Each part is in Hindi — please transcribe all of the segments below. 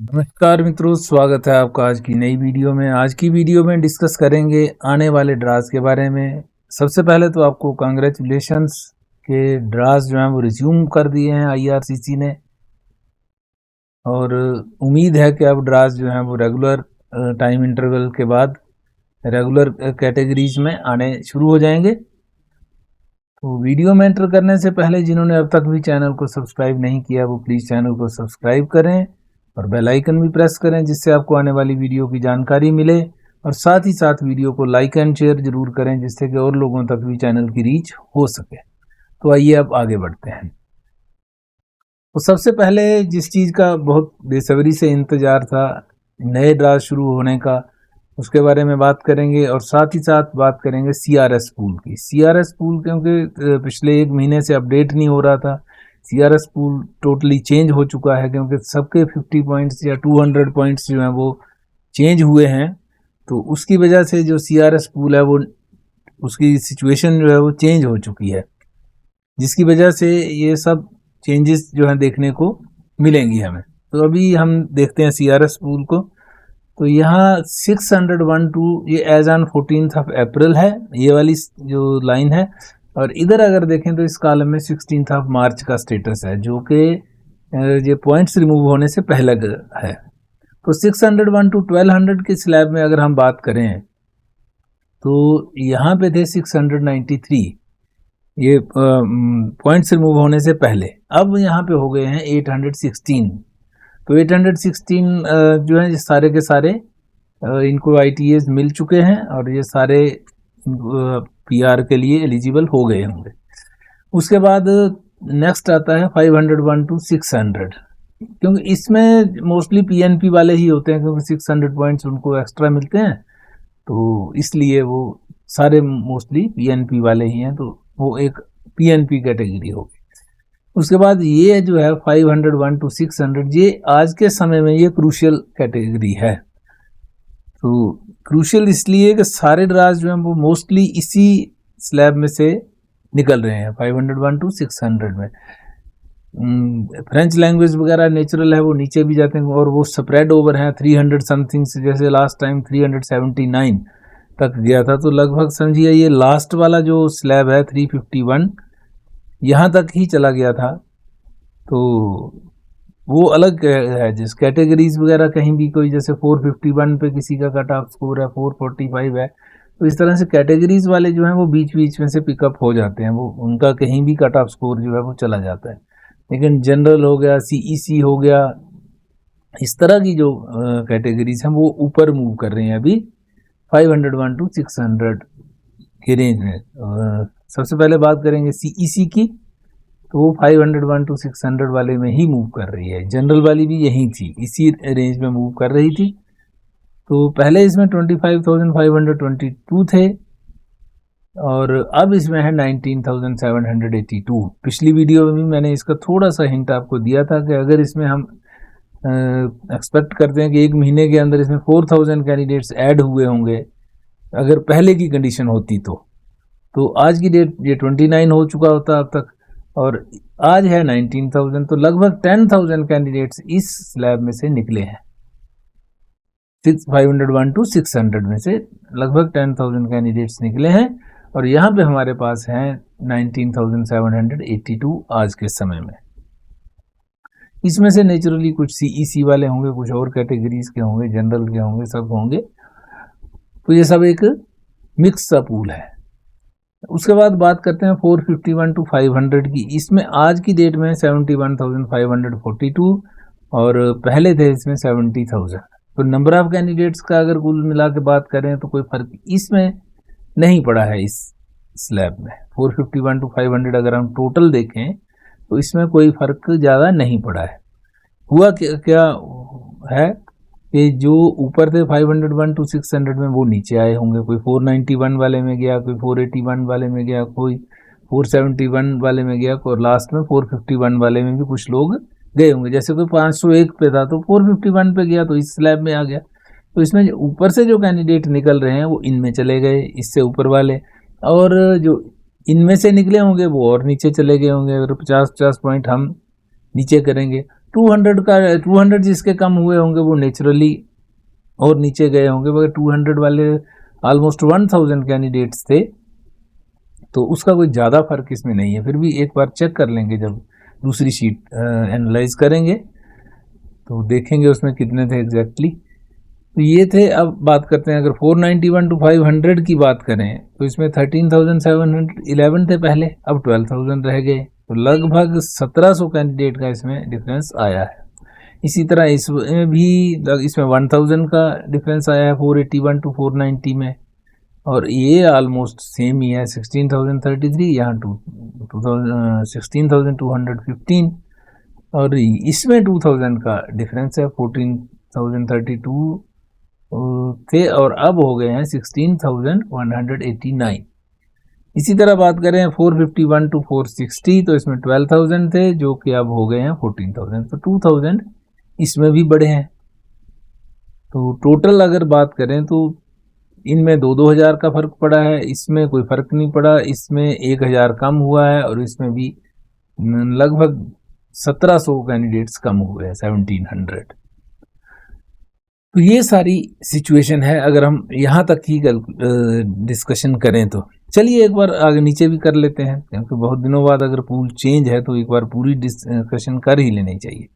नमस्कार मित्रों, स्वागत है आपका आज की नई वीडियो में। आज की वीडियो में डिस्कस करेंगे आने वाले ड्राज के बारे में। सबसे पहले तो आपको कांग्रेचुलेशंस के ड्राज जो हैं वो रिज्यूम कर दिए हैं आईआरसीसी ने, और उम्मीद है कि अब ड्राज जो हैं वो रेगुलर टाइम इंटरवल के बाद रेगुलर कैटेगरीज में आने शुरू हो जाएंगे। तो वीडियो में एंटर करने से पहले जिन्होंने अब तक भी चैनल को सब्सक्राइब नहीं किया वो प्लीज़ चैनल को सब्सक्राइब करें और बेल आइकन भी प्रेस करें, जिससे आपको आने वाली वीडियो की जानकारी मिले। और साथ ही साथ वीडियो को लाइक एंड शेयर जरूर करें, जिससे कि और लोगों तक भी चैनल की रीच हो सके। तो आइए अब आगे बढ़ते हैं। तो सबसे पहले जिस चीज़ का बहुत बेसब्री से इंतज़ार था, नए ड्रा शुरू होने का, उसके बारे में बात करेंगे। और साथ ही साथ बात करेंगे सीआरएस पूल की। सीआरएस पूल क्योंकि पिछले एक महीने से अपडेट नहीं हो रहा था। सीआरएस पूल टोटली चेंज हो चुका है, क्योंकि सबके 50 पॉइंट्स या 200 पॉइंट्स जो हैं वो चेंज हुए हैं। तो उसकी वजह से जो सीआरएस पूल है वो उसकी सिचुएशन जो है वो चेंज हो चुकी है, जिसकी वजह से ये सब चेंजेस जो हैं देखने को मिलेंगी हमें। तो अभी हम देखते हैं सीआरएस पूल को। तो यहाँ 612 ये as on 14th of April है, ये वाली जो लाइन है। और इधर अगर देखें तो इस कॉलम में 16th ऑफ मार्च का स्टेटस है, जो कि ये पॉइंट्स रिमूव होने से पहले है। तो 601 to 1200 के स्लैब में अगर हम बात करें तो यहाँ पे थे 693 ये पॉइंट्स रिमूव होने से पहले। अब यहाँ पे हो गए हैं 816। तो 816 जो है सारे के सारे इनको आईटीएस मिल चुके हैं और ये सारे पीआर के लिए एलिजिबल हो गए होंगे। उसके बाद नेक्स्ट आता है 501 to 600, क्योंकि इसमें मोस्टली पीएनपी वाले ही होते हैं, क्योंकि 600 पॉइंट्स उनको एक्स्ट्रा मिलते हैं, तो इसलिए वो सारे मोस्टली पीएनपी वाले ही हैं। तो वो एक पीएनपी कैटेगरी होगी। उसके बाद ये जो है 501 to 600, ये आज के समय में ये क्रूशियल कैटेगरी है। तो क्रूशियल इसलिए कि सारे ड्राज जो हैं वो मोस्टली इसी स्लैब में से निकल रहे हैं, 501 to 600 में। फ्रेंच लैंग्वेज वगैरह नेचुरल है वो नीचे भी जाते हैं, और वो स्प्रेड ओवर है 300 समथिंग से। जैसे लास्ट टाइम 379 तक गया था, तो लगभग समझिए ये लास्ट वाला जो स्लैब है 351 यहाँ तक ही चला गया था। तो वो अलग है, जिस कैटेगरीज वगैरह कहीं भी कोई जैसे 451 पे किसी का कट ऑफ स्कोर है, 445 है, तो इस तरह से कैटेगरीज वाले जो हैं वो बीच बीच में से पिकअप हो जाते हैं, वो उनका कहीं भी कट ऑफ स्कोर जो है वो चला जाता है। लेकिन जनरल हो गया, सीईसी हो गया, इस तरह की जो कैटेगरीज हैं वो ऊपर मूव कर रही हैं अभी 501 to 600 के रेंज में। सबसे पहले बात करेंगे सीईसी की, तो वो 501 to 600 वाले में ही मूव कर रही है। जनरल वाली भी यही थी, इसी रेंज में मूव कर रही थी। तो पहले इसमें 25,522 थे और अब इसमें है 19,782। पिछली वीडियो में भी मैंने इसका थोड़ा सा हिंट आपको दिया था कि अगर इसमें हम एक्सपेक्ट करते हैं कि एक महीने के अंदर इसमें 4,000 कैंडिडेट्स ऐड हुए होंगे, अगर पहले की कंडीशन होती तो आज की डेट ये 29 हो चुका होता अब तक, और आज है 19,000। तो लगभग 10,000 कैंडिडेट्स इस स्लैब में से निकले हैं। 501 to 600 में से लगभग 10,000 कैंडिडेट्स निकले हैं, और यहाँ पे हमारे पास हैं 19,782 आज के समय में। इसमें से नेचुरली कुछ सीईसी वाले होंगे, कुछ और कैटेगरीज के होंगे, जनरल के होंगे, सब होंगे। तो ये सब एक मिक्स सा पूल है। उसके बाद बात करते हैं 451 to 500 की। इसमें आज की डेट में 71,542 और पहले थे इसमें 70,000। तो नंबर ऑफ कैंडिडेट्स का अगर कुल मिला के बात करें तो कोई फर्क इसमें नहीं पड़ा है इस स्लैब में। 451 to 500 अगर हम टोटल देखें तो इसमें कोई फर्क ज़्यादा नहीं पड़ा है। हुआ क्या है कि जो ऊपर थे 501 to 600 में वो नीचे आए होंगे, कोई 491 वाले में गया, कोई 481 वाले में गया, कोई 471 वाले में गया, और लास्ट में 451 वाले में भी कुछ लोग गए होंगे। जैसे कोई 501 पे था तो 451 पे गया तो इस स्लैब में आ गया। तो इसमें ऊपर से जो कैंडिडेट निकल रहे हैं वो इनमें चले गए, इससे ऊपर वाले, और जो इनमें से निकले होंगे वो और नीचे चले गए होंगे। अगर 50-50 पॉइंट हम नीचे करेंगे 200 जिसके कम हुए होंगे वो नेचुरली और नीचे गए होंगे, मगर 200 वाले ऑलमोस्ट 1000 कैंडिडेट्स थे, तो उसका कोई ज़्यादा फर्क इसमें नहीं है। फिर भी एक बार चेक कर लेंगे, जब दूसरी शीट एनालाइज करेंगे तो देखेंगे उसमें कितने थे एग्जैक्टली। तो ये थे। अब बात करते हैं, अगर 491 टू 500 की बात करें तो इसमें 13,711 थे पहले, अब 12,000 रह गए, तो लगभग 1700 कैंडिडेट का इसमें डिफरेंस आया है। इसी तरह इसमें भी 1000 का डिफरेंस आया है 481 टू 490 में, और ये ऑलमोस्ट सेम ही है 16,033, यहाँ 16,215, और इसमें 2000 का डिफरेंस है, 14,032 थे और अब हो गए हैं 16,189। इसी तरह बात करें 451 टू 460, तो इसमें 12,000 थे जो कि अब हो गए हैं 14,000, तो 2000 इसमें भी बढ़े हैं। तो टोटल अगर बात करें तो इनमें 2-2 हज़ार का फर्क पड़ा है, इसमें कोई फर्क नहीं पड़ा, इसमें 1000 कम हुआ है, और इसमें भी लगभग 1700 कैंडिडेट्स कम हुए हैं, 1700। तो ये सारी सिचुएशन है अगर हम यहाँ तक ही डिस्कशन करें तो। चलिए एक बार आगे नीचे भी कर लेते हैं, क्योंकि बहुत दिनों बाद अगर पूल चेंज है तो एक बार पूरी डिस्कशन कर ही लेनी चाहिए।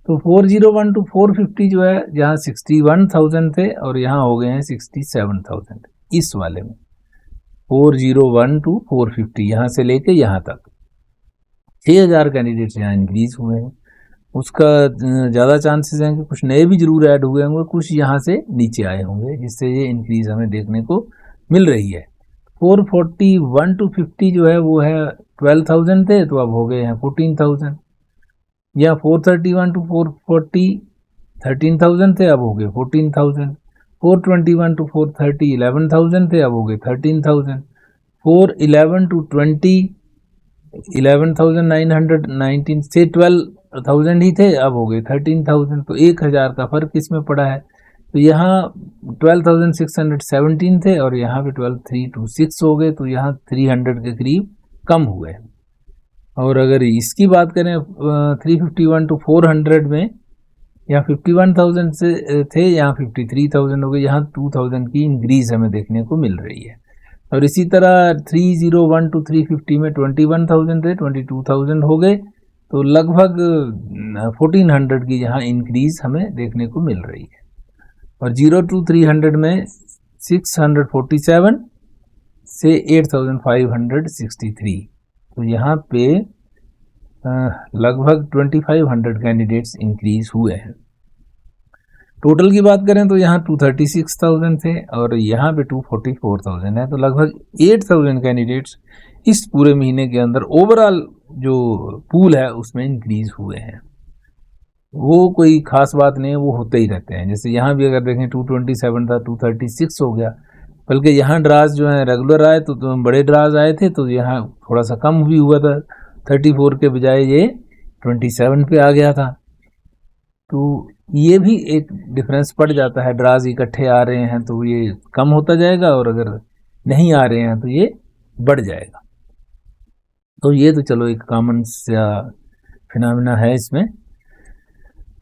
तो 401 टू 450 जो है, जहाँ 61,000 थे और यहाँ हो गए हैं 67,000 इस वाले में। 401 टू 450 यहाँ से लेके यहाँ तक 6,000 कैंडिडेट्स यहाँ इंक्रीज हुए हैं। उसका ज़्यादा चांसेस हैं कि कुछ नए भी जरूर ऐड हुए होंगे, कुछ यहाँ से नीचे आए होंगे, जिससे ये इंक्रीज हमें देखने को मिल रही है। 441 टू 50 जो है वो है 12,000 थे, तो अब हो गए हैं 14,000। या 431 टू 440 13,000 थे, अब हो गए 14,000। 421 टू 430 11,000 थे, अब हो गए 13,000। 411 टू 20 11,919 से 12,000 ही थे, अब हो गए 13,000, तो 1,000 का फर्क इसमें पड़ा है। तो यहाँ 12,617 थे और यहाँ पे 12,326 हो गए, तो यहाँ 300 के करीब कम हुए। और अगर इसकी बात करें 351 टू 400 में, यहाँ 51,000 से थे, यहाँ 53,000 हो गए, यहाँ 2,000 की इंक्रीज हमें देखने को मिल रही है। और इसी तरह 301 टू 350 में 21,000 थे, 22,000 हो गए, तो लगभग 1400 की यहाँ इंक्रीज हमें देखने को मिल रही है। और 0 टू 300 में 647 से 8,563, तो यहाँ पे लगभग 2,500 कैंडिडेट्स इंक्रीज हुए हैं। टोटल की बात करें तो यहाँ 236,000 थे और यहाँ पे 244,000 है, तो लगभग 8,000 कैंडिडेट्स इस पूरे महीने के अंदर ओवरऑल जो पूल है उसमें इंक्रीज हुए हैं। वो कोई खास बात नहीं है, वो होते ही रहते हैं। जैसे यहाँ भी अगर देखें 227 था, 236 हो गया, बल्कि यहाँ ड्राज जो है रेगुलर आए तो बड़े ड्राज आए थे, तो यहाँ थोड़ा सा कम भी हुआ था, 34 के बजाय ये 27 पे आ गया था। तो ये भी एक डिफरेंस पड़ जाता है, ड्राज इकट्ठे आ रहे हैं तो ये कम होता जाएगा, और अगर नहीं आ रहे हैं तो ये बढ़ जाएगा। तो ये तो चलो एक कॉमन सा फिनोमेना है इसमें।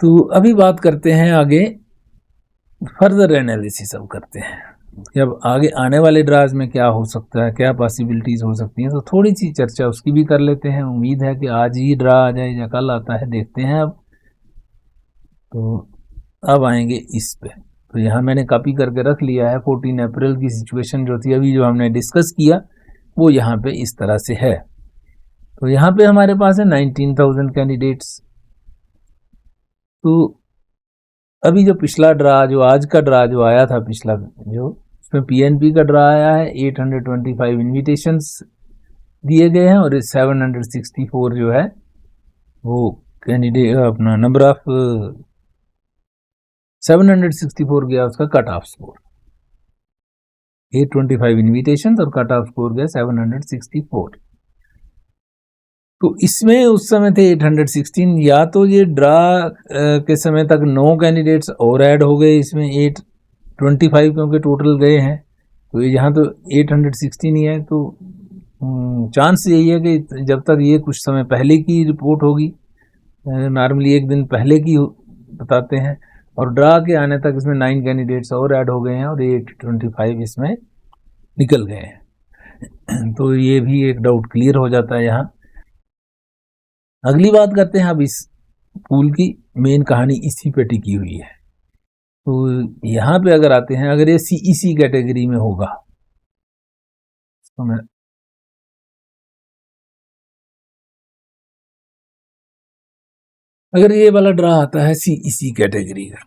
तो अभी बात करते हैं आगे, फर्दर एनालिसिस अब करते हैं कि अब आगे आने वाले ड्राज में क्या हो सकता है, क्या पॉसिबिलिटीज़ हो सकती हैं। तो थोड़ी सी चर्चा उसकी भी कर लेते हैं। उम्मीद है कि आज ही ड्रा आ जाए या कल आता है, देखते हैं अब। तो अब आएंगे इस पे। तो यहाँ मैंने कॉपी करके रख लिया है 14 अप्रैल की सिचुएशन जो थी, अभी जो हमने डिस्कस किया वो यहाँ पे इस तरह से है। तो यहाँ पे हमारे पास है 19,000 कैंडिडेट्स। तो अभी जो पिछला ड्रा, जो आज का ड्रा जो आया था पिछला, जो उसमें पीएनपी का ड्रा आया है, 825 इन्विटेशंस दिए गए हैं और 764 जो है वो कैंडिडेट अपना नंबर ऑफ 764 गया उसका कट ऑफ स्कोर, 825 इन्विटेशंस और कट ऑफ स्कोर गया 764। तो इसमें उस समय थे 816, या तो ये ड्रा के समय तक 9 कैंडिडेट्स और ऐड हो गए इसमें, 825 क्योंकि टोटल गए हैं, तो यहाँ तो 816 ही है। तो चांस यही है कि जब तक ये कुछ समय पहले की रिपोर्ट होगी नॉर्मली एक दिन पहले की बताते हैं, और ड्रा के आने तक इसमें 9 कैंडिडेट्स और ऐड हो गए हैं और ये 25 इसमें निकल गए हैं। तो ये भी एक डाउट क्लियर हो जाता है यहाँ। अगली बात करते हैं अब इस पूल की मेन कहानी इसी पे टिकी हुई है। तो यहाँ पे अगर आते हैं, अगर ये CEC कैटेगरी में होगा तो मैं अगर ये वाला ड्रा आता है CEC कैटेगरी का,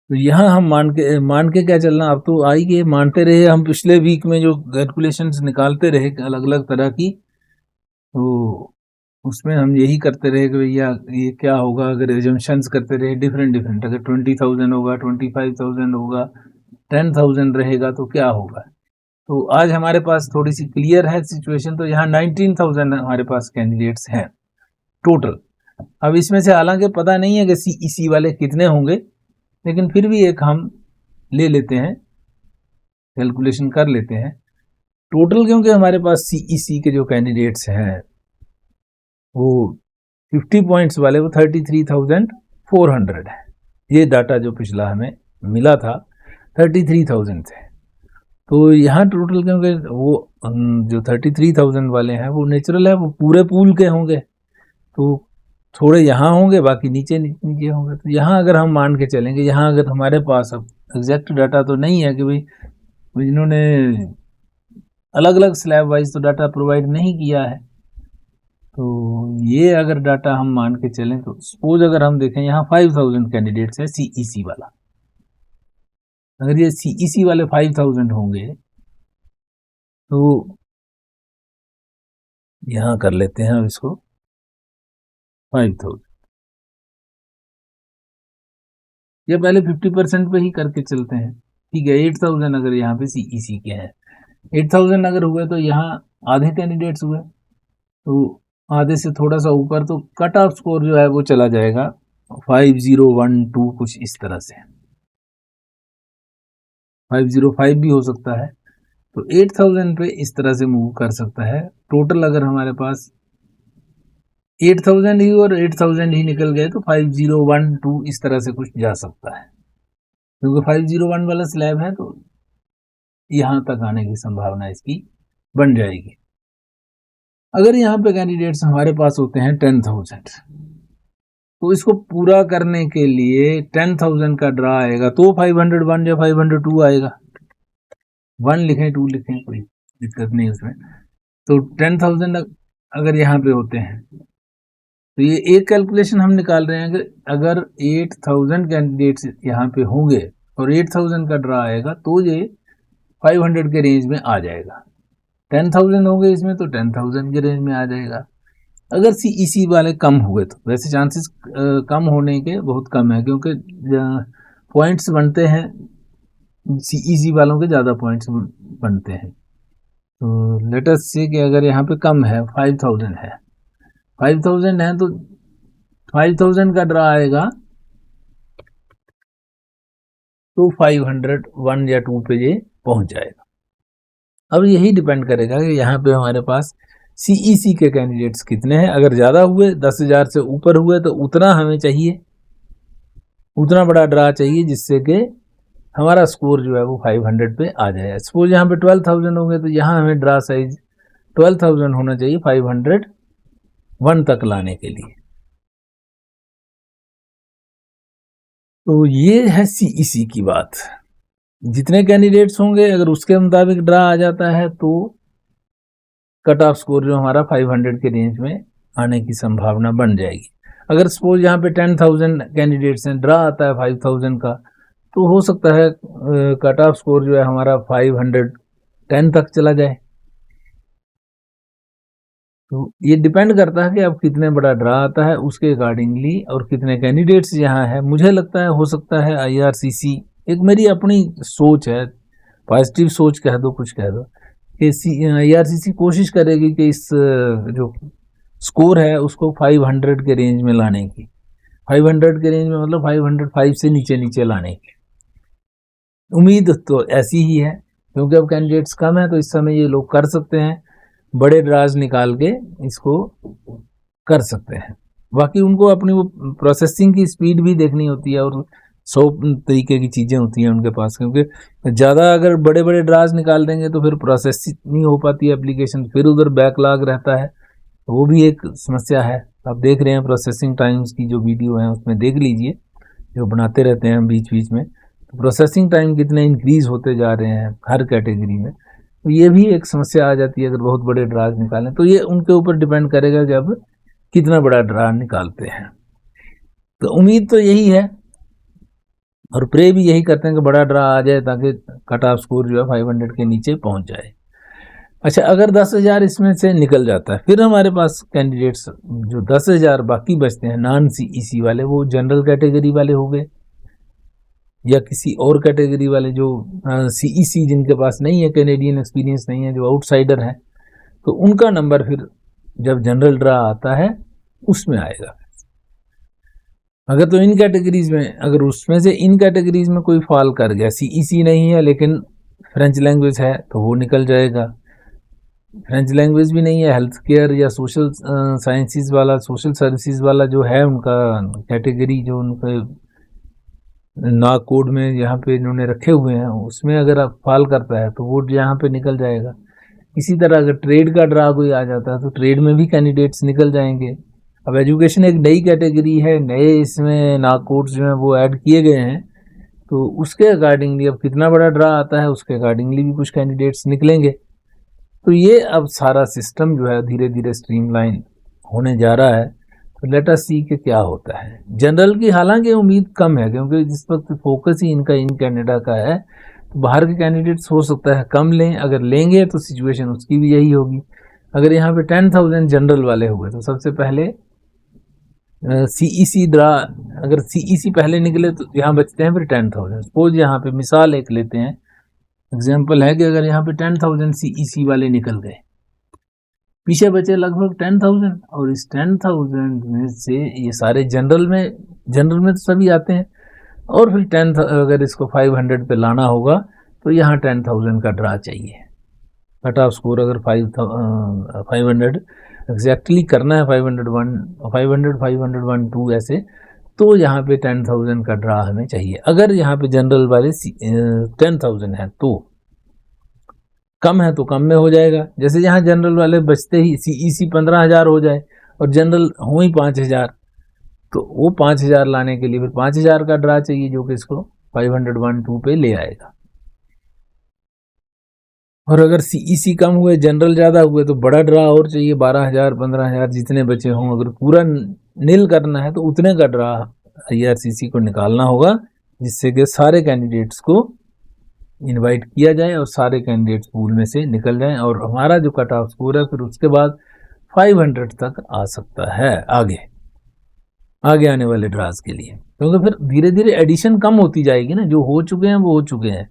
तो यहाँ हम मान के क्या चलना, अब तो आई गए, मानते रहे हम। पिछले वीक में जो कैलकुलेशंस निकालते रहे अलग अलग तरह की, तो उसमें हम यही करते रहे कि भैया ये क्या होगा, अगर एजम्पशंस करते रहे डिफरेंट, अगर 20,000 होगा, 25,000 होगा, 10,000 रहेगा तो क्या होगा। तो आज हमारे पास थोड़ी सी क्लियर है सिचुएशन। तो यहाँ 19,000 हमारे पास कैंडिडेट्स हैं टोटल। अब इसमें से हालांकि पता नहीं है कि CEC वाले कितने होंगे, लेकिन फिर भी एक हम ले लेते हैं, कैलकुलेशन कर लेते हैं टोटल, क्योंकि हमारे पास CEC के जो कैंडिडेट्स हैं वो 50 पॉइंट्स वाले वो 33,400 है। ये डाटा जो पिछला हमें मिला था 33,000 थे। तो यहाँ टोटल क्योंकि वो जो 33,000 वाले हैं वो नेचुरल है, वो पूरे पूल के होंगे, तो थोड़े यहाँ होंगे, बाकी नीचे नीचे होंगे। तो यहाँ अगर हम मान के चलेंगे, यहाँ अगर हमारे पास अब एग्जैक्ट डाटा तो नहीं है कि भाई इन्होंने अलग अलग स्लैब वाइज तो डाटा प्रोवाइड नहीं किया है, तो ये अगर डाटा हम मान के चलें तो सपोज अगर हम देखें यहाँ 5,000 कैंडिडेट्स है CEC वाला। अगर ये CEC वाले 5,000 होंगे तो यहाँ कर लेते हैं अब इसको 5,000, या पहले 50% पे ही करके चलते हैं। ठीक है, 8,000 अगर यहाँ पे CEC के हैं, 8,000 अगर हुए तो यहाँ आधे कैंडिडेट्स हुए, तो आधे से थोड़ा सा ऊपर, तो कट ऑफ स्कोर जो है वो चला जाएगा 5012, कुछ इस तरह से 505 भी हो सकता है। तो 8,000 पे इस तरह से मूव कर सकता है। टोटल अगर हमारे पास 8,000 ही और 8,000 ही निकल गए तो 5012 इस तरह से कुछ जा सकता है, क्योंकि 501 वाला स्लैब है तो यहाँ तक आने की संभावना इसकी बन जाएगी। अगर यहाँ पे कैंडिडेट्स हमारे पास होते हैं 10,000, तो इसको पूरा करने के लिए 10,000 का ड्रा आएगा तो 501 या 502 आएगा। 1 लिखें 2 लिखें, कोई दिक्कत नहीं उसमें। तो 10,000 अगर यहाँ पे होते हैं तो ये एक कैलकुलेशन हम निकाल रहे हैं कि अगर 8,000 कैंडिडेट्स यहाँ पे होंगे और 8,000 का ड्रा आएगा तो ये 500 के रेंज में आ जाएगा। 10,000 होंगे इसमें तो 10,000 के रेंज में आ जाएगा। अगर CEC वाले कम हुए तो वैसे चांसेस कम होने के बहुत कम है, क्योंकि पॉइंट्स बनते हैं CEC वालों के ज़्यादा पॉइंट्स बनते हैं। तो लेट अस से कि अगर यहाँ पे कम है 5,000 है, 5,000 है तो 5,000 का ड्रा आएगा तो 501 या 2 पे ये पहुंच जाएगा। अब यही डिपेंड करेगा कि यहाँ पे हमारे पास CEC के कैंडिडेट्स कितने हैं। अगर ज़्यादा हुए, 10,000 से ऊपर हुए, तो उतना हमें चाहिए, उतना बड़ा ड्रा चाहिए जिससे कि हमारा स्कोर जो है वो 500 पे आ जाए। सपोज यहाँ पे 12,000 होंगे तो यहाँ हमें ड्रा साइज 12,000 होना चाहिए 501 तक लाने के लिए। तो ये है CEC की बात। जितने कैंडिडेट्स होंगे अगर उसके मुताबिक ड्रा आ जाता है तो कट ऑफ स्कोर जो हमारा 500 के रेंज में आने की संभावना बन जाएगी। अगर सपोज यहाँ पे 10,000 कैंडिडेट्स हैं, ड्रा आता है 5,000 का, तो हो सकता है कट ऑफ स्कोर जो है हमारा 510 तक चला जाए। तो ये डिपेंड करता है कि अब कितने बड़ा ड्रा आता है उसके अकॉर्डिंगली और कितने कैंडिडेट्स यहाँ है। मुझे लगता है हो सकता है IRCC, एक मेरी अपनी सोच है, पॉजिटिव सोच कह दो कुछ कह दो, कि IRCC कोशिश करेगी कि इस जो स्कोर है उसको 500 के रेंज में लाने की। 500 के रेंज में मतलब 505 से नीचे नीचे लाने की उम्मीद तो ऐसी ही है, क्योंकि अब कैंडिडेट्स कम है तो इस समय ये लोग कर सकते हैं, बड़े ड्राज निकाल के इसको कर सकते हैं। बाकी उनको अपनी वो प्रोसेसिंग की स्पीड भी देखनी होती है और 100 तरीके की चीज़ें होती हैं उनके पास, क्योंकि ज़्यादा अगर बड़े बड़े ड्राज निकाल देंगे तो फिर प्रोसेस नहीं हो पाती एप्लीकेशन, फिर उधर बैकलॉग रहता है, तो वो भी एक समस्या है। आप देख रहे हैं प्रोसेसिंग टाइम्स की जो वीडियो है उसमें देख लीजिए, जो बनाते रहते हैं बीच बीच में, तो प्रोसेसिंग टाइम कितने इंक्रीज होते जा रहे हैं हर कैटेगरी में। तो ये भी एक समस्या आ जाती है अगर बहुत बड़े ड्राज निकालें, तो ये उनके ऊपर डिपेंड करेगा कि अब कितना बड़ा ड्रा निकालते हैं। तो उम्मीद तो यही है और प्रे भी यही करते हैं कि बड़ा ड्रा आ जाए ताकि कट ऑफ स्कोर जो है 500 के नीचे पहुंच जाए। अच्छा, अगर 10,000 इसमें से निकल जाता है, फिर हमारे पास कैंडिडेट्स जो 10,000 बाकी बचते हैं नॉन सीईसी वाले, वो जनरल कैटेगरी वाले हो गए या किसी और कैटेगरी वाले जो सीईसी जिनके पास नहीं है, कैनेडियन एक्सपीरियंस नहीं है, जो आउटसाइडर है, तो उनका नंबर फिर जब जनरल ड्रा आता है उसमें आएगा। अगर तो इन कैटेगरीज में, अगर उसमें से इन कैटेगरीज में कोई फॉल कर गया, सीईसी नहीं है लेकिन फ्रेंच लैंग्वेज है, तो वो निकल जाएगा। फ्रेंच लैंग्वेज भी नहीं है, हेल्थ केयर या सोशल साइंसेस वाला, सोशल सर्विसेज वाला जो है उनका कैटेगरी, जो उनके ना कोड में यहाँ पे इन्होंने रखे हुए हैं, उसमें अगर आप फॉल करता है तो वो यहाँ पे निकल जाएगा। इसी तरह अगर ट्रेड का ड्रा कोई आ जाता है तो ट्रेड में भी कैंडिडेट्स निकल जाएंगे। अब एजुकेशन एक नई कैटेगरी है, नए इसमें ना कोड्स जो हैं वो ऐड किए गए हैं, तो उसके अकॉर्डिंगली अब कितना बड़ा ड्रा आता है उसके अकॉर्डिंगली भी कुछ कैंडिडेट्स निकलेंगे। तो ये अब सारा सिस्टम जो है धीरे धीरे स्ट्रीमलाइन होने जा रहा है। तो लेट अस सी कि क्या होता है। जनरल की हालांकि उम्मीद कम है, क्योंकि जिस वक्त फोकस ही इनका इन कैनेडा का है, तो बाहर के कैंडिडेट्स हो सकता है कम लें, अगर लेंगे तो सिचुएशन उसकी भी यही होगी। अगर यहाँ पे 10,000 जनरल वाले हुए तो सबसे पहले सीईसी ड्रा, अगर सीईसी पहले निकले तो यहाँ बचते हैं फिर 10,000। सपोज यहाँ पे मिसाल एक लेते हैं, एग्जाम्पल है कि अगर यहाँ पे 10,000 सीईसी वाले निकल गए, पीछे बचे लगभग 10,000, और इस 10,000 में से ये सारे जनरल में तो सभी आते हैं, और फिर 10 अगर इसको 500 पे लाना होगा तो यहाँ 10,000 का ड्रा चाहिए। कट ऑफ स्कोर अगर 500 एग्जैक्टली करना है, 501 500 501 ऐसे, तो यहाँ पे 10,000 का ड्रा हमें चाहिए। अगर यहाँ पे जनरल वाले 10,000 है तो कम है तो कम में हो जाएगा। जैसे यहाँ जनरल वाले बचते ही सीईसी 15,000 हो जाए और जनरल हो ही 5,000, तो वो 5,000 लाने के लिए फिर 5,000 का ड्रा चाहिए, जो कि इसको 501 पे ले आएगा। और अगर सीईसी कम हुए, जनरल ज़्यादा हुए, तो बड़ा ड्रा और चाहिए, 12,000 15,000 जितने बचे हों। अगर पूरा नील करना है तो उतने का ड्रा आईआरसीसी को निकालना होगा, जिससे कि सारे कैंडिडेट्स को इनवाइट किया जाए और सारे कैंडिडेट्स पूल में से निकल जाएं, और हमारा जो कट ऑफ स्कोर है फिर उसके बाद 500 तक आ सकता है आगे आने वाले ड्राज के लिए। क्योंकि फिर धीरे धीरे एडिशन कम होती जाएगी ना, जो हो चुके हैं वो हो चुके हैं।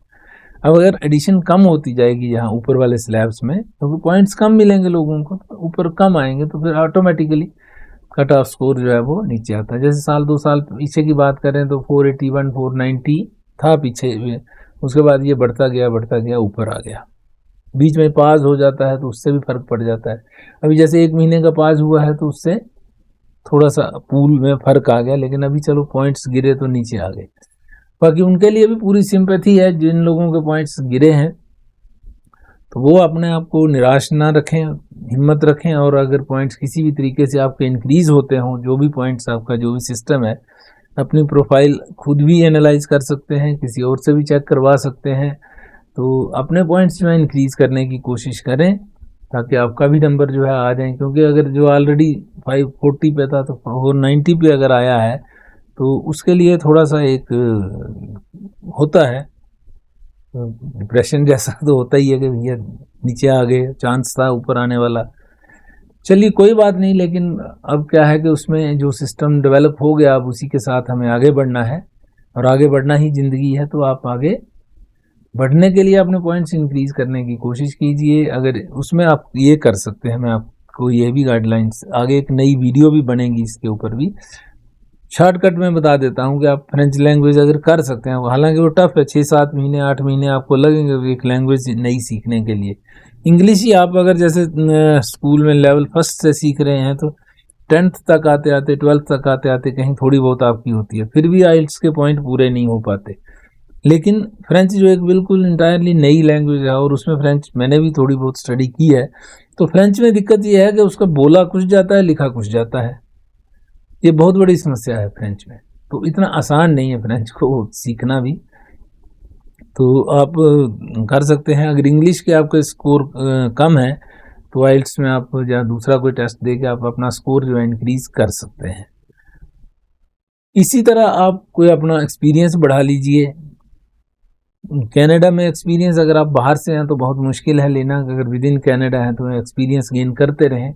अब अगर एडिशन कम होती जाएगी यहाँ ऊपर वाले स्लैब्स में, तो पॉइंट्स कम मिलेंगे लोगों को, तो ऊपर कम आएंगे, तो फिर ऑटोमेटिकली कट ऑफ स्कोर जो है वो नीचे आता है। जैसे साल 2 साल पीछे की बात करें तो 481 490 था पीछे, उसके बाद ये बढ़ता गया ऊपर आ गया। बीच में पास हो जाता है तो उससे भी फर्क पड़ जाता है। अभी जैसे 1 महीने का पास हुआ है तो उससे थोड़ा सा पूल में फर्क आ गया, लेकिन अभी चलो पॉइंट्स गिरे तो नीचे आ गए। बाकी उनके लिए भी पूरी सिंपैथी है जिन लोगों के पॉइंट्स गिरे हैं, तो वो अपने आप को निराश ना रखें, हिम्मत रखें, और अगर पॉइंट्स किसी भी तरीके से आपके इंक्रीज होते हों, जो भी पॉइंट्स आपका जो भी सिस्टम है, अपनी प्रोफाइल खुद भी एनालाइज कर सकते हैं, किसी और से भी चेक करवा सकते हैं। तो अपने पॉइंट्स जो है इंक्रीज करने की कोशिश करें ताकि आपका भी नंबर जो है आ जाए। क्योंकि अगर जो ऑलरेडी 540 पे था तो 490 पे अगर आया है तो उसके लिए थोड़ा सा एक होता है डिप्रेशन जैसा, तो होता ही है कि भैया नीचे आ गए, चांस था ऊपर आने वाला। चलिए कोई बात नहीं, लेकिन अब क्या है कि उसमें जो सिस्टम डेवलप हो गया, अब उसी के साथ हमें आगे बढ़ना है, और आगे बढ़ना ही ज़िंदगी है। तो आप आगे बढ़ने के लिए अपने पॉइंट्स इंक्रीज करने की कोशिश कीजिए। अगर उसमें आप ये कर सकते हैं, मैं आपको ये भी गाइडलाइंस, आगे एक नई वीडियो भी बनेगी इसके ऊपर भी, शॉर्टकट में बता देता हूँ कि आप फ्रेंच लैंग्वेज अगर कर सकते हैं, हालांकि वो टफ है, 6-7 महीने 8 महीने आपको लगेंगे एक लैंग्वेज नई सीखने के लिए। इंग्लिश ही आप अगर जैसे स्कूल में लेवल 1 से सीख रहे हैं तो 10th तक आते आते 12th तक आते आते कहीं थोड़ी बहुत आपकी होती है, फिर भी आइल्स के पॉइंट पूरे नहीं हो पाते। लेकिन फ्रेंच जो एक बिल्कुल इंटायरली नई लैंग्वेज है और उसमें फ्रेंच मैंने भी थोड़ी बहुत स्टडी की है, तो फ्रेंच में दिक्कत ये है कि उसका बोला कुछ जाता है, लिखा कुछ जाता है। ये बहुत बड़ी समस्या है फ्रेंच में। तो इतना आसान नहीं है फ्रेंच को सीखना भी। तो आप कर सकते हैं। अगर इंग्लिश के आपके स्कोर कम है तो आइल्स में आप या दूसरा कोई टेस्ट दे के आप अपना स्कोर जो है इंक्रीज कर सकते हैं। इसी तरह आप कोई अपना एक्सपीरियंस बढ़ा लीजिए। कनाडा में एक्सपीरियंस अगर आप बाहर से हैं तो बहुत मुश्किल है लेना, अगर विद इन कनाडा है तो एक्सपीरियंस गेन करते रहें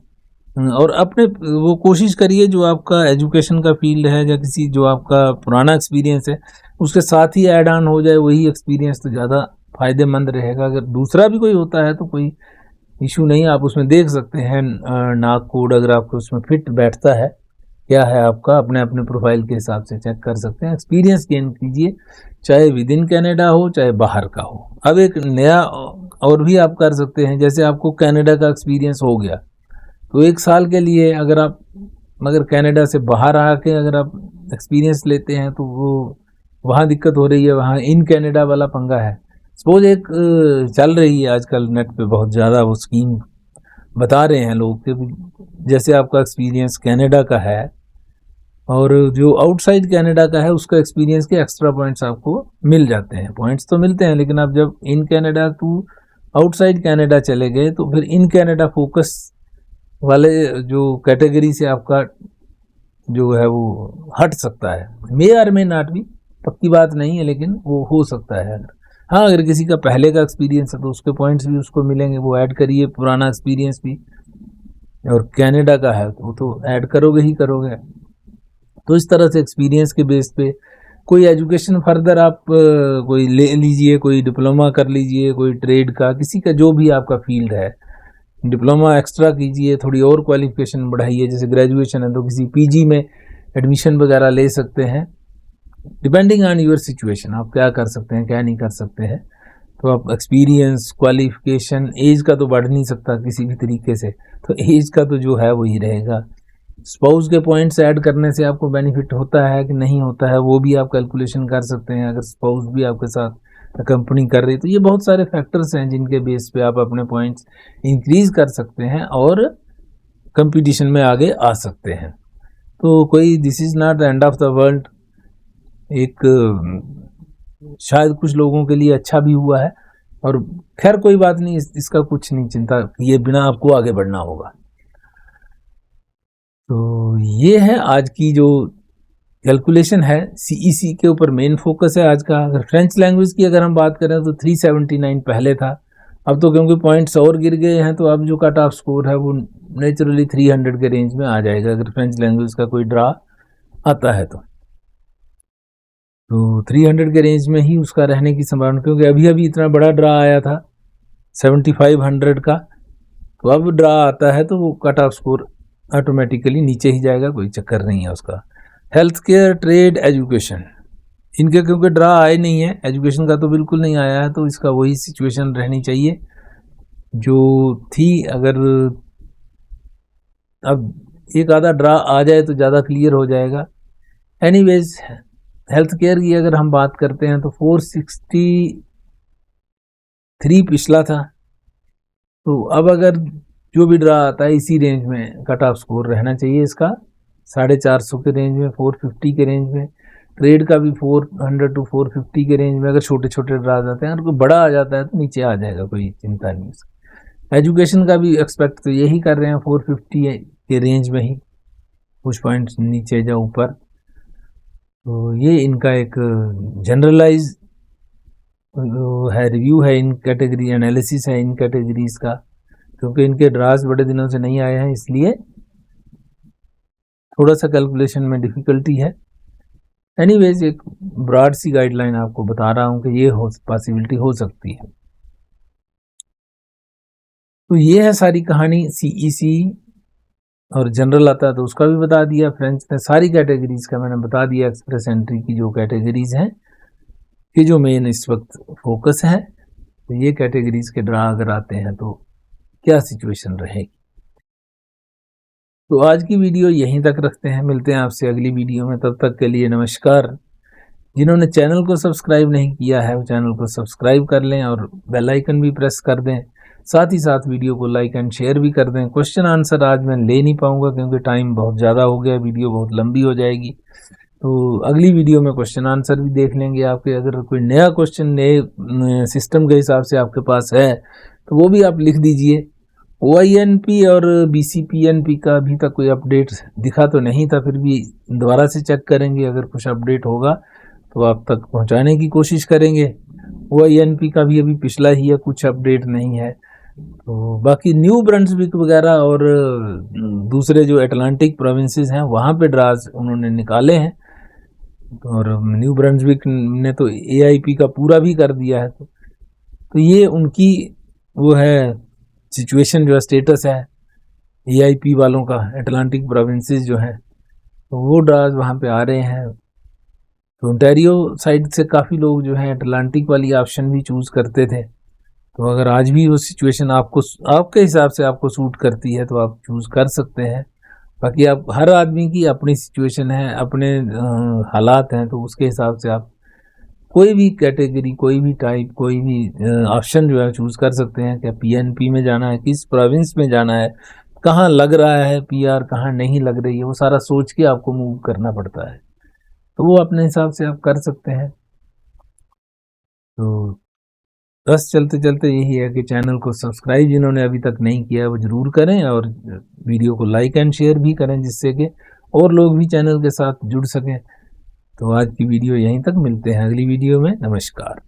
और अपने वो कोशिश करिए जो आपका एजुकेशन का फील्ड है या किसी जो आपका पुराना एक्सपीरियंस है उसके साथ ही ऐड ऑन हो जाए, वही एक्सपीरियंस तो ज़्यादा फायदेमंद रहेगा। अगर दूसरा भी कोई होता है तो कोई इशू नहीं, आप उसमें देख सकते हैं नाक कोड अगर आपको उसमें फिट बैठता है क्या है आपका, अपने अपने प्रोफाइल के हिसाब से चेक कर सकते हैं। एक्सपीरियंस गेन कीजिए, चाहे विद इन कनाडा हो चाहे बाहर का हो। अब एक नया और भी आप कर सकते हैं, जैसे आपको कनाडा का एक्सपीरियंस हो गया तो 1 साल के लिए अगर आप मगर कनाडा से बाहर आके अगर आप एक्सपीरियंस लेते हैं तो वो वहाँ दिक्कत हो रही है, वहाँ इन कनाडा वाला पंगा है। सपोज एक चल रही है आजकल नेट पे बहुत ज़्यादा वो स्कीम बता रहे हैं लोग कि जैसे आपका एक्सपीरियंस कनाडा का है और जो आउटसाइड कनाडा का है उसका एक्सपीरियंस के एक्स्ट्रा पॉइंट्स आपको मिल जाते हैं। पॉइंट्स तो मिलते हैं लेकिन आप जब in Canada to outside Canada चले गए तो फिर इन कनाडा फोकस वाले जो कैटेगरी से आपका जो है वो हट सकता है। मे आर मे नॉट भी, पक्की बात नहीं है लेकिन वो हो सकता है। हाँ, अगर किसी का पहले का एक्सपीरियंस है तो उसके पॉइंट्स भी उसको मिलेंगे, वो ऐड करिए, पुराना एक्सपीरियंस भी। और कनाडा का है तो वो तो ऐड करोगे ही करोगे। तो इस तरह से एक्सपीरियंस के बेस पे कोई एजुकेशन फर्दर आप कोई ले लीजिए, कोई डिप्लोमा कर लीजिए, कोई ट्रेड का, किसी का जो भी आपका फील्ड है, डिप्लोमा एक्स्ट्रा कीजिए, थोड़ी और क्वालिफिकेशन बढ़ाइए। जैसे ग्रेजुएशन है तो किसी पीजी में एडमिशन वगैरह ले सकते हैं, डिपेंडिंग ऑन यूर सिचुएशन आप क्या कर सकते हैं क्या नहीं कर सकते हैं। तो आप एक्सपीरियंस, क्वालिफिकेशन, एज का तो बढ़ नहीं सकता किसी भी तरीके से, तो एज का तो जो है वही रहेगा। स्पाउस के पॉइंट्स ऐड करने से आपको बेनिफिट होता है कि नहीं होता है वो भी आप कैलकुलेशन कर सकते हैं। अगर स्पाउस भी आपके साथ कंपनी कर रही तो ये बहुत सारे फैक्टर्स हैं जिनके बेस पे आप अपने पॉइंट्स इंक्रीज कर सकते हैं और कंपटीशन में आगे आ सकते हैं। तो कोई this is not the end of the world. एक शायद कुछ लोगों के लिए अच्छा भी हुआ है और खैर कोई बात नहीं, इसका कुछ नहीं चिंता, ये बिना आपको आगे बढ़ना होगा। तो ये है आज की जो कैलकुलेशन है, सीईसी के ऊपर मेन फोकस है आज का। अगर फ्रेंच लैंग्वेज की अगर हम बात करें तो 379 पहले था, अब तो क्योंकि पॉइंट्स और गिर गए हैं तो अब जो कट ऑफ स्कोर है वो नेचुरली 300 के रेंज में आ जाएगा अगर फ्रेंच लैंग्वेज का कोई ड्रा आता है तो 300 के रेंज में ही उसका रहने की संभावना, क्योंकि अभी अभी इतना बड़ा ड्रा आया था 7500 का, तो अब ड्रा आता है तो वो कट ऑफ स्कोर ऑटोमेटिकली नीचे ही जाएगा, कोई चक्कर नहीं है उसका। हेल्थ केयर, ट्रेड, एजुकेशन, इनके क्योंकि ड्रा आए नहीं है, एजुकेशन का तो बिल्कुल नहीं आया है, तो इसका वही सिचुएशन रहनी चाहिए जो थी। अगर अब एक आधा ड्रा आ जाए तो ज़्यादा क्लियर हो जाएगा। एनीवेज, हेल्थ केयर की अगर हम बात करते हैं तो 463 पिछला था, तो अब अगर जो भी ड्रा आता है इसी रेंज में कट ऑफ स्कोर रहना चाहिए इसका, 450 के रेंज में, 450 के रेंज में। ट्रेड का भी 400 टू 450 के रेंज में अगर छोटे छोटे ड्रा जाते हैं, अगर कोई बड़ा आ जाता है तो नीचे आ जाएगा, कोई चिंता नहीं उसकी। एजुकेशन का भी एक्सपेक्ट तो यही कर रहे हैं 450 के रेंज में ही, कुछ पॉइंट्स नीचे या ऊपर। तो ये इनका एक जनरलाइज है, रिव्यू है, इन कैटेगरी एनालिसिस है इन कैटेगरीज का, क्योंकि इनके ड्रास बड़े दिनों से नहीं आए हैं इसलिए थोड़ा सा कैलकुलेशन में डिफ़िकल्टी है। एनीवेज, एक ब्रॉड सी गाइडलाइन आपको बता रहा हूँ कि ये पॉसिबिलिटी हो सकती है। तो ये है सारी कहानी। सीईसी और जनरल आता है तो उसका भी बता दिया, फ्रेंच में सारी कैटेगरीज का मैंने बता दिया, एक्सप्रेस एंट्री की जो कैटेगरीज हैं कि जो मेन इस वक्त फोकस है। तो ये कैटेगरीज के ड्रा अगर आते हैं तो क्या सिचुएशन रहेगी। तो आज की वीडियो यहीं तक रखते हैं, मिलते हैं आपसे अगली वीडियो में, तब तक के लिए नमस्कार। जिन्होंने चैनल को सब्सक्राइब नहीं किया है वो चैनल को सब्सक्राइब कर लें और बेल आइकन भी प्रेस कर दें, साथ ही साथ वीडियो को लाइक एंड शेयर भी कर दें। क्वेश्चन आंसर आज मैं ले नहीं पाऊंगा क्योंकि टाइम बहुत ज़्यादा हो गया, वीडियो बहुत लंबी हो जाएगी। तो अगली वीडियो में क्वेश्चन आंसर भी देख लेंगे आपके। अगर कोई नया क्वेश्चन नए सिस्टम के हिसाब से आपके पास है तो वो भी आप लिख दीजिए। OINP और BCPNP का अभी तक कोई अपडेट दिखा तो नहीं था, फिर भी दोबारा से चेक करेंगे, अगर कुछ अपडेट होगा तो आप तक पहुंचाने की कोशिश करेंगे। OINP का भी अभी पिछला ही है, कुछ अपडेट नहीं है। तो बाकी न्यू ब्रंसविक वगैरह और दूसरे जो अटलांटिक प्रोविंसेस हैं वहाँ पे ड्राज उन्होंने निकाले हैं, और न्यू ब्रंसविक ने तो AIP का पूरा भी कर दिया है। तो ये उनकी वो है सिचुएशन, जो है स्टेटस है AIP वालों का। अटलांटिक प्रोविंसेस जो हैं तो वो ड्राज वहाँ पे आ रहे हैं। तो ओंटारियो साइड से काफ़ी लोग जो हैं अटलांटिक वाली ऑप्शन भी चूज़ करते थे। तो अगर आज भी वो सिचुएशन आपको आपके हिसाब से आपको सूट करती है तो आप चूज़ कर सकते हैं। बाकी आप हर आदमी की अपनी सिचुएशन है, अपने हालात हैं, तो उसके हिसाब से आप कोई भी कैटेगरी, कोई भी टाइप, कोई भी ऑप्शन जो है चूज़ कर सकते हैं। क्या PNP में जाना है, किस प्रोविंस में जाना है, कहाँ लग रहा है PR, कहाँ नहीं लग रही है, वो सारा सोच के आपको मूव करना पड़ता है। तो वो अपने हिसाब से आप कर सकते हैं। तो बस चलते चलते यही है कि चैनल को सब्सक्राइब जिन्होंने अभी तक नहीं किया वो ज़रूर करें, और वीडियो को लाइक एंड शेयर भी करें, जिससे कि और लोग भी चैनल के साथ जुड़ सकें। तो आज की वीडियो यहीं तक, मिलते हैं अगली वीडियो में। नमस्कार।